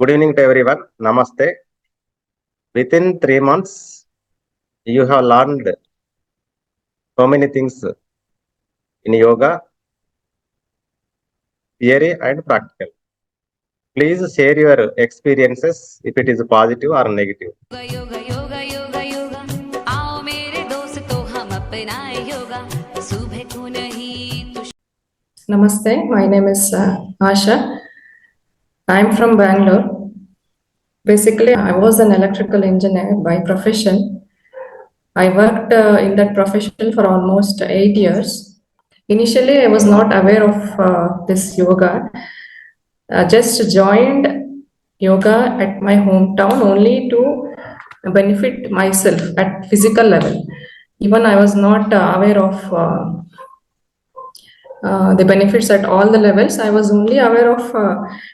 Good evening to everyone. Namaste. Within 3 months, you have learned so many things in yoga, theory and practical. Please share your experiences if it is positive or negative. Yoga yoga yoga yoga आओ मेरे दोस्तों हम अपनाए योगा सुबह को नहीं तो Namaste, my name is Asha. I am from Bangalore. Basically, I was an electrical engineer by profession. I worked in that profession for almost 8 years. Initially, I was not aware of this yoga. Just joined yoga at my hometown only to benefit myself at physical level. Even I was not aware of the benefits at all the levels. I was only aware of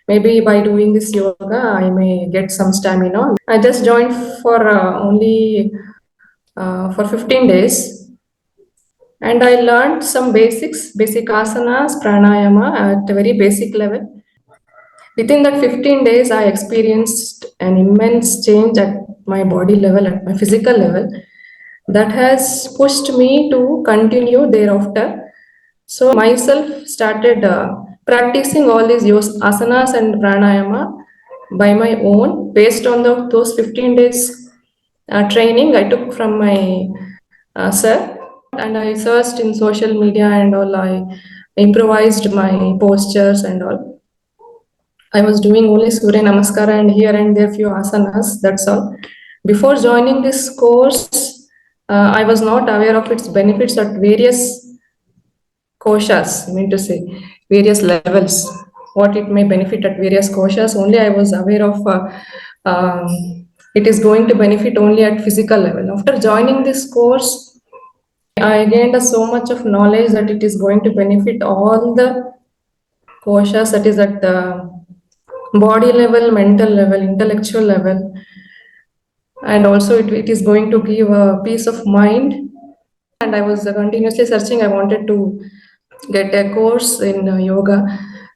maybe by doing this yoga, I may get some stamina. I just joined for only for 15 days. And I learned some basic asanas, pranayama at a very basic level. Within that 15 days, I experienced an immense change at my body level, at my physical level, that has pushed me to continue thereafter. So myself started practicing all these asanas and pranayama by my own, based on those 15 days training I took from my sir. And I searched in social media and all. I improvised my postures and all. I was doing only Surya Namaskara and here and there few asanas, that's all. Before joining this course, I was not aware of its benefits at various koshas, I mean to say, various levels, what it may benefit at various koshas. Only I was aware of it is going to benefit only at physical level. After joining this course, I gained so much of knowledge that it is going to benefit all the koshas, that is at the body level, mental level, intellectual level, and also it is going to give a peace of mind. And I was continuously searching. I wanted to get a course in yoga.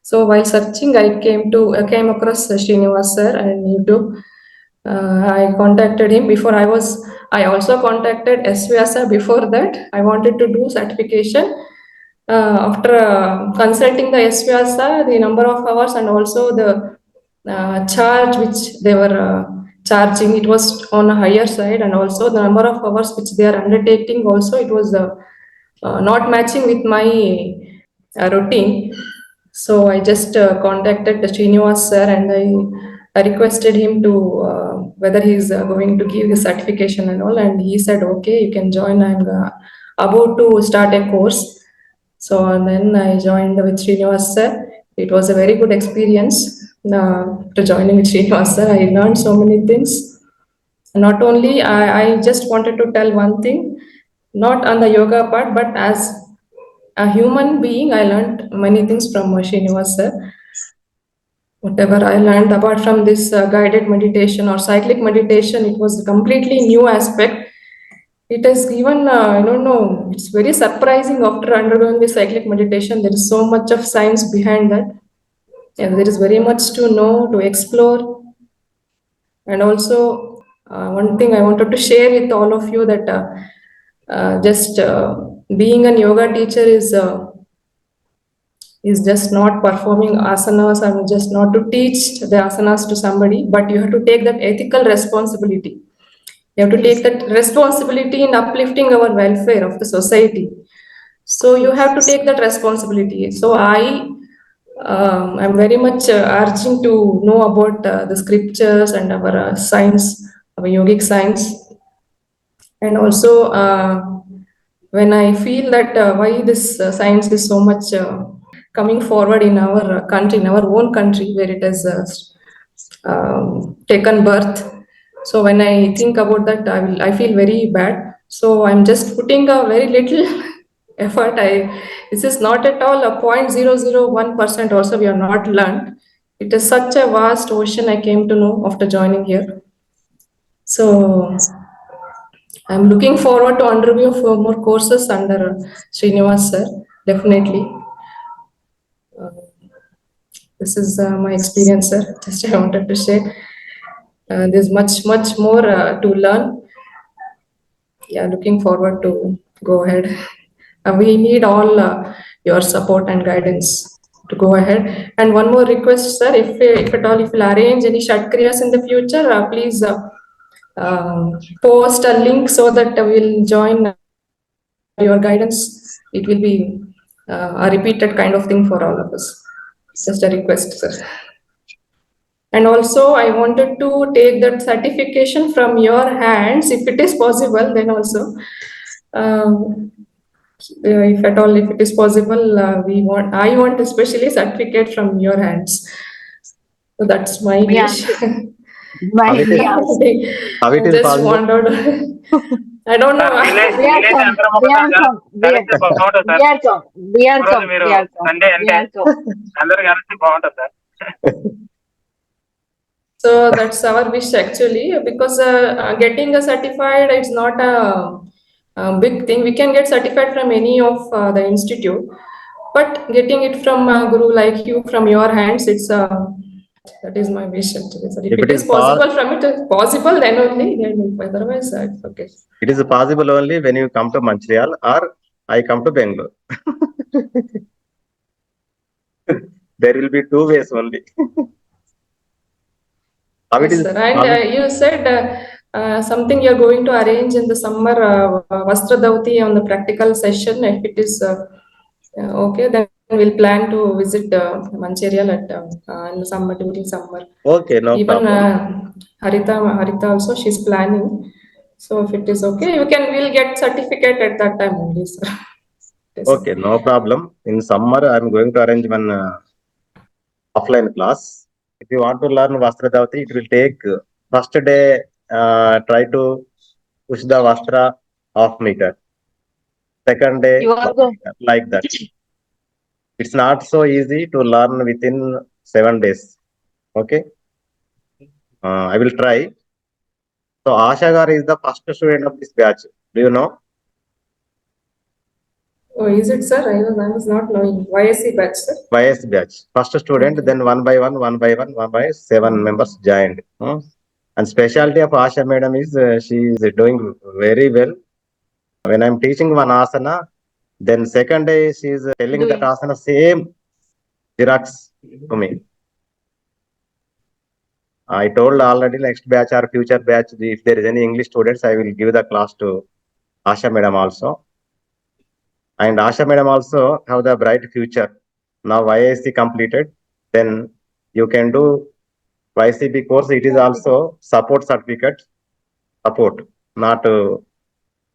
So while searching, I came across Srinivas sir on YouTube. I contacted him. I also contacted SVasa. Before that, I wanted to do certification. After consulting the SVasa, the number of hours and also the charge which they were charging, it was on a higher side, and also the number of hours which they are undertaking also, it was not matching with my routine. So I just contacted the Srinivas sir and I requested him to whether he is going to give the certification and all, and he said okay, you can join. I'm about to start a course. So and then I joined with Srinivas sir. It was a very good experience to joining with Srinivas sir. I learned so many things. Not only I just wanted to tell one thing, not on the yoga part, but as a human being, I learned many things from Srinivas sir. Whatever I learned apart from this guided meditation or cyclic meditation, it was a completely new aspect. It has given, I don't know, it's very surprising after undergoing the cyclic meditation. There is so much of science behind that. And there is very much to know, to explore. And also, one thing I wanted to share with all of you that just being a yoga teacher is just not performing asanas and just not to teach the asanas to somebody, but you have to take that ethical responsibility. You have to take that responsibility in uplifting our welfare of the society. So you have to take that responsibility. So I'm very much urging to know about the scriptures and our science, our yogic science. And also, when I feel that why this science is so much coming forward in our country, in our own country, where it has taken birth. So when I think about that, I feel very bad. So I'm just putting a very little effort. This is not at all a 0.001% also we have not learned. It is such a vast ocean, I came to know after joining here. So I'm looking forward to undergo for more courses under Srinivas sir, definitely. This is my experience, sir. Just I wanted to share. There's much more to learn. Yeah, looking forward to go ahead. We need all your support and guidance to go ahead. And one more request, sir, if at all, if you'll arrange any Shatkriyas in the future, please post a link so that we'll join your guidance. It will be a repeated kind of thing for all of us. Just a request, sir. And also, I wanted to take that certification from your hands, if it is possible, then also. If at all, if it is possible, I want especially certificate from your hands. So that's my wish. How it is, how it is Just possible? wondered. I don't know. So that's our wish actually, because getting a certified, it's not a big thing. We can get certified from any of the institute, but getting it from a guru like you from your hands, it's that is my wish actually. So if it is possible from it possible, then only. Then otherwise, it's okay. It is possible only when you come to Montreal or I come to Bangalore. There will be two ways only. How it Yes, is sir. And you said something you're going to arrange in the summer, Vastra Dauti on the practical session. If it is okay, then we'll plan to visit Mancherial in the summer, during summer. Okay, no Even problem. Harita also, she's planning. So if it is okay, we'll get certificate at that time only, sir. Yes, sir. Okay, no problem. In summer, I'm going to arrange one offline class. If you want to learn Vastra Davati, it will take first day, try to push the Vastra half meter. Second day, like that. It's not so easy to learn within 7 days. Okay. I will try. So Asha Gar is the first student of this batch. Do you know? Oh, is it, sir? I was not knowing. YSC batch, sir. YS batch. First student, Okay. then one by one, 7 members joined. And specialty of Asha madam is she is doing very well. When I'm teaching one asana, then second day she is telling that asana same Xerox to me. I told already next batch or future batch, if there is any English students, I will give the class to Asha madam also. And Asha madam also have the bright future. Now YSC completed, then you can do YCB course. It is also support certificate, support, not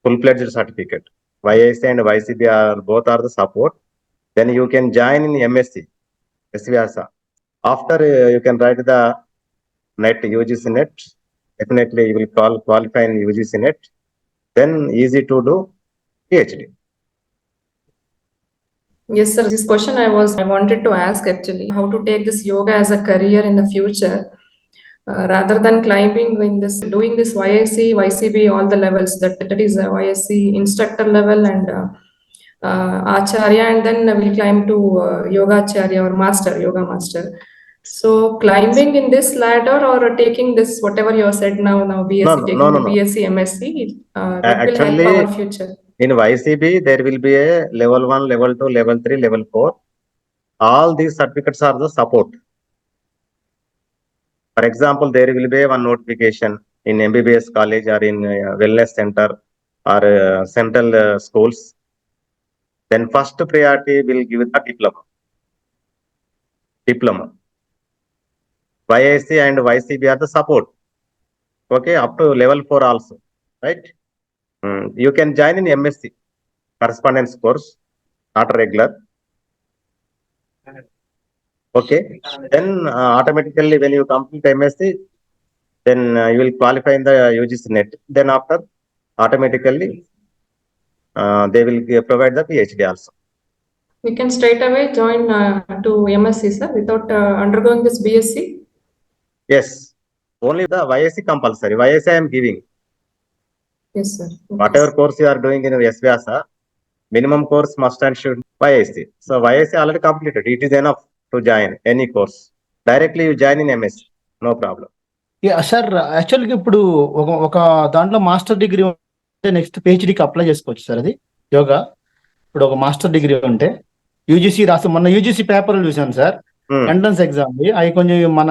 full-fledged certificate. YSC and YCB are both are the support. Then you can join in MSc, SVASA. After you can write the NET, UGC NET. Definitely you will qualify in UGC NET. Then easy to do PhD. Yes, sir. This question I wanted to ask actually, how to take this yoga as a career in the future, rather than climbing in this, doing this YSC, YCB, all the levels. That is a YSC instructor level and Acharya, and then we'll climb to Yoga Acharya or Master, Yoga Master. So climbing in this ladder or taking this, whatever you have said now BSc, taking the BSc, MSc, that will help our future. In YCB, there will be a level 1, level 2, level 3, level 4. All these certificates are the support. For example, there will be one notification in MBBS college or in wellness center or central schools. Then first priority will give the diploma. YIC and YCB are the support. Okay, up to level 4 also, right? You can join in MSc, correspondence course, not regular. Okay, then automatically when you complete MSc, then you will qualify in the UGC NET. Then after, automatically they will provide the PhD also. We can straight away join to MSc, sir, without undergoing this BSc? Yes, only the YSC compulsory. YSC I am giving. Yes, sir. Okay. Whatever course you are doing in SVASA, minimum course must and should YSC. So YSC already completed. It is enough. to join any course. Directly you join in MS, no problem. Sir యాక్చువల్గా ఇప్పుడు ఒక దాంట్లో master degree ఉంటే next పిహెచ్డికి apply చేసుకోవచ్చు sir అది యోగా. ఇప్పుడు ఒక master degree ఉంటే యూజీసీ రాసి మొన్న యూజీసీ పేపర్లు చూసాను సార్, ఎంట్రన్స్ ఎగ్జామ్ అవి కొంచెం మన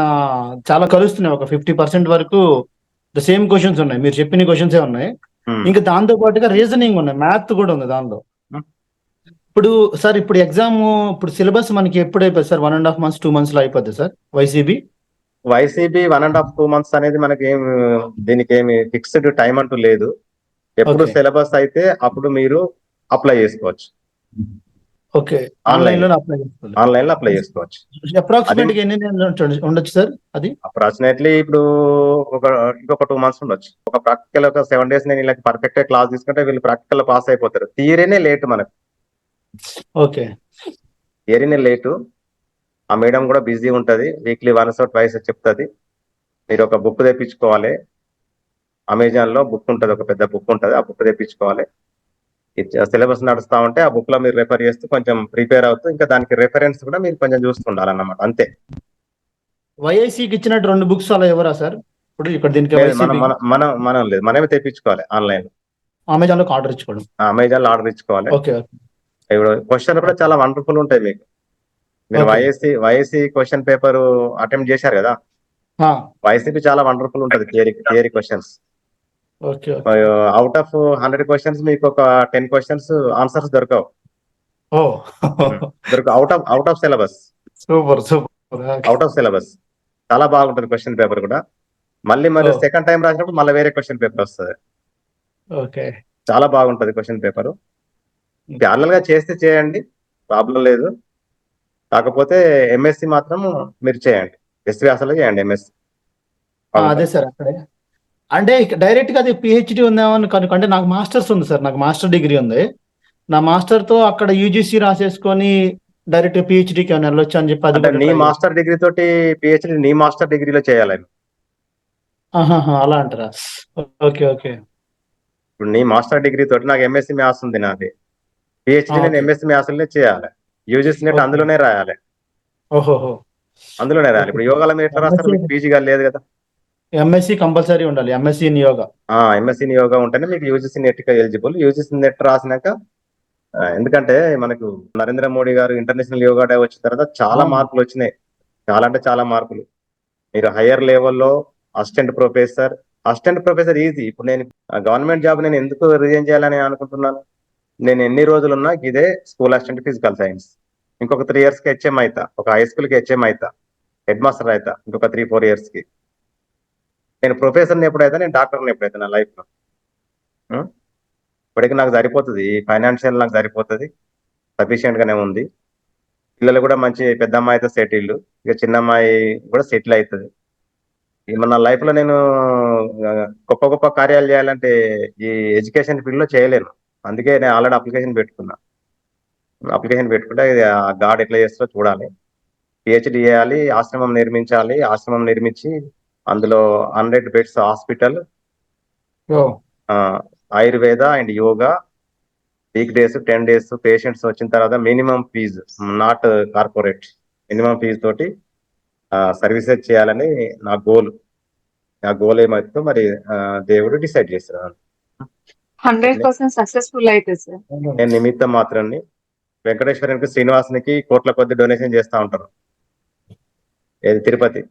చాలా కలుస్తున్నాయి. ఒక 50% వరకు ద సేమ్ క్వశ్చన్స్ ఉన్నాయి, మీరు చెప్పిన క్వశ్చన్సే ఉన్నాయి. ఇంకా దాంతో పాటుగా రీజనింగ్ ఉన్నాయి, మ్యాథ్ కూడా ఉంది దానిలో. ఇప్పుడు సార్ ఇప్పుడు ఎగ్జామ్ ఇప్పుడు సిలబస్ మనకి ఎప్పుడు అయిపోతుంది సార్? 1.5 months 2 months లో అయిపోద్ది సార్ వైసీబీ? 1.5 2 months అనేది మనకి దీనికి ఏమి ఫిక్స్డ్ టైం అంటూ లేదు. ఎప్పుడు సిలబస్ అయితే అప్పుడు మీరు అప్లై చేసుకోవచ్చు. ఓకే, ఆన్లైన్ లో అప్లై చేసుకోవచ్చు. అప్రాక్సిమేట్ గా ఎన్ని ఉండొచ్చు సార్ అది? అప్రాక్సిమేట్లీ ఇప్పుడు ఇంకొక 2 months ఉండొచ్చు. ఒక ప్రాక్టికల్ ఒక 7 days నేను ఇలా పర్ఫెక్ట్ క్లాస్ తీసుకుంటే వీళ్ళు ప్రాక్టికల్ పాస్ అయిపోతారు. థియరీనే లేట్ మనకు. ఓకే, థియరీనే లేటు. ఆ మేడం కూడా బిజీ ఉంటది, వీక్లీ 1 or 2 చెప్తుంది. మీరు ఒక బుక్ తెప్పించుకోవాలి, అమెజాన్ లో బుక్ ఉంటుంది, ఒక పెద్ద బుక్ ఉంటుంది, ఆ బుక్ తెప్పించుకోవాలి. సిలబస్ నడుస్తా ఉంటే ఆ బుక్ లో మీరు రెఫర్ చేస్తూ కొంచెం ప్రిపేర్ అవుతూ ఇంకా దానికి రెఫరెన్స్ కూడా మీరు కొంచెం చూస్తుండాలన్నమాట, అంతే. వైఐసికి ఇచ్చినట్టు 2 books అలా ఎవరా సార్? ఇప్పుడు ఇక్కడ దీనికి మనం లేదు, మనమే తెప్పించుకోవాలి ఆన్లైన్ లో. అమెజాన్ లో ఆర్డర్ ఇచ్చుకోవడం, అమెజాన్ లో ఆర్డర్ ఇచ్చుకోవాలి. ఓకే. ఇప్పుడు క్వశ్చన్ కూడా చాలా వండర్ఫుల్ ఉంటాయి మీకు. మీరు వైఎస్సి క్వశ్చన్ పేపర్ అటెంప్ట్ చేశారు కదా, వైసీపీ చాలా వండర్ఫుల్ ఉంటది. Theory questions out of 100 questions మీకు ఒక 10 questions ఆన్సర్స్ దొరకవు. Out of syllabus. Out of syllabus చాలా బాగుంటది క్వశ్చన్ పేపర్ కూడా. మళ్ళీ సెకండ్ టైం రాసినప్పుడు మళ్ళీ వేరే క్వశ్చన్ పేపర్ వస్తుంది. చాలా బాగుంటది క్వశ్చన్ పేపర్. ప్యారలల్ గా చేస్తే చేయండి, ప్రాబ్లం లేదు. కాకపోతే ఎంఎస్సి మాత్రం మీరు చేయండి, ఎస్విఆర్లో చేయండి ఎంఎస్సి. అదే సార్, అక్కడే అంటే డైరెక్ట్ గా అది పిహెచ్డి ఉందేమని కనుక, అంటే నాకు మాస్టర్స్ ఉంది సార్, నాకు మాస్టర్ డిగ్రీ ఉంది. నా మాస్టర్ తో అక్కడ యూజీసీ రాసేసుకొని డైరెక్ట్ పిహెచ్డికి ఏమైనా వెళ్ళొచ్చు అని చెప్పి. అది నీ మాస్టర్ డిగ్రీ తోటి పిహెచ్డి నీ మాస్టర్ డిగ్రీలో చేయాలని. అలా అంటారా? Okay okay. ఇప్పుడు నీ మాస్టర్ డిగ్రీ తోటి నాకు ఎంఎస్సి మ్యాథ్స్ ఉంది, నాది పిహెచ్డి నేను ఎంఎస్సి మ్యాథ్స్ లోనే చేయాలి. యూజీసీ నెట్ అందులోనే రాయాలి. ఓహో, అందులోనే రాయాలి. ఇప్పుడు యోగాలో మీరు ఎట్లా రాస్తారు? మీకు పీజీగా లేదు కదా. ఎంఎస్సి కంపల్సరీ ఉండాలి, MSc in yoga. MSc in yoga ఉంటేనే మీకు UGC NET eligible. UGC NET రాసినాక, ఎందుకంటే మనకు నరేంద్ర మోడీ గారు ఇంటర్నేషనల్ యోగా డే వచ్చిన తర్వాత చాలా మార్పులు వచ్చినాయి. చాలా అంటే చాలా మార్పులు. మీరు హయ్యర్ లెవెల్లో అసిస్టెంట్ ప్రొఫెసర్ ఈజీ. ఇప్పుడు నేను గవర్నమెంట్ జాబ్ నేను ఎందుకు రిజైన్ చేయాలని అనుకుంటున్నాను? నేను ఎన్ని రోజులున్నా ఇదే స్కూల్ అసిస్టెంట్ ఫిజికల్ సైన్స్. ఇంకొక 3 years కి హెచ్ఎం అవుతా, ఒక హై స్కూల్ కి హెచ్ఎం అవుతా, హెడ్ మాస్టర్ అవుతా ఇంకొక 3-4 years కి. నేను ప్రొఫెసర్ని ఎప్పుడైతే, నేను డాక్టర్ని ఎప్పుడైతే నా లైఫ్ లో. ఇప్పటికి నాకు సరిపోతుంది, ఫైనాన్షియల్ నాకు సరిపోతుంది, సఫిషియెంట్ గానే ఉంది. పిల్లలు కూడా మంచి, పెద్ద అమ్మాయి అయితే సెటిల్, ఇక చిన్న అమ్మాయి కూడా సెటిల్ అవుతుంది. నా లైఫ్ లో నేను గొప్ప గొప్ప కార్యాలు చేయాలంటే ఈ ఎడ్యుకేషన్ ఫీల్డ్ లో చేయలేను. అందుకే నేను ఆల్రెడీ అప్లికేషన్ పెట్టుకుంటే ఇది గాడ్ ఎట్లా చేస్తారో చూడాలి. పిహెచ్డి చేయాలి, ఆశ్రమం నిర్మించాలి, ఆశ్రమం నిర్మించి అందులో 100 beds hospital, Ayurveda and yoga, week days 10 days patients వచ్చిన తర్వాత minimum fees, not corporate, minimum fees తోటి సర్వీసెస్ చేయాలని నా గోల్. ఆ గోల్ ఏమైతుందో మరి దేవుడు డిసైడ్ చేస్తారు. 100% సక్సెస్ఫుల్ అయితే సార్. నేను నిమిత్తం మాత్రాన్ని. వెంకటేశ్వరానికి శ్రీనివాసునికి కోట్ల కొద్ది డొనేషన్ చేస్తా ఉంటారు. ఏది తిరుపతి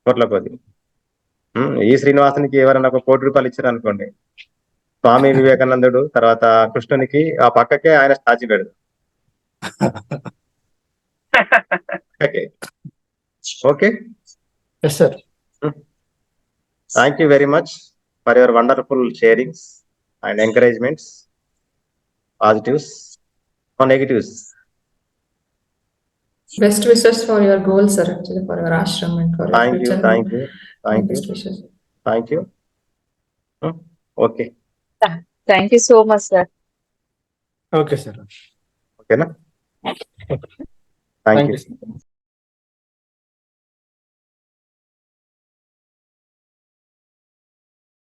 కోట్ల కొద్ది. ఈ శ్రీనివాసునికి ఎవరైనా ఒక 1 కోటి రూపాయలు ఇచ్చారు అనుకోండి, స్వామి వివేకానందుడు తర్వాత కృష్ణునికి ఆ పక్కకే ఆయన స్టాచ్యూ పెడదు. Okay sir, thank you very much for your wonderful sharings and encouragements, positives or negatives. Best wishes for your goals, sir, actually, for your ashram and for your future. Thank you. Okay. Thank you so much, sir. Okay, sir. Okay na? Thank you.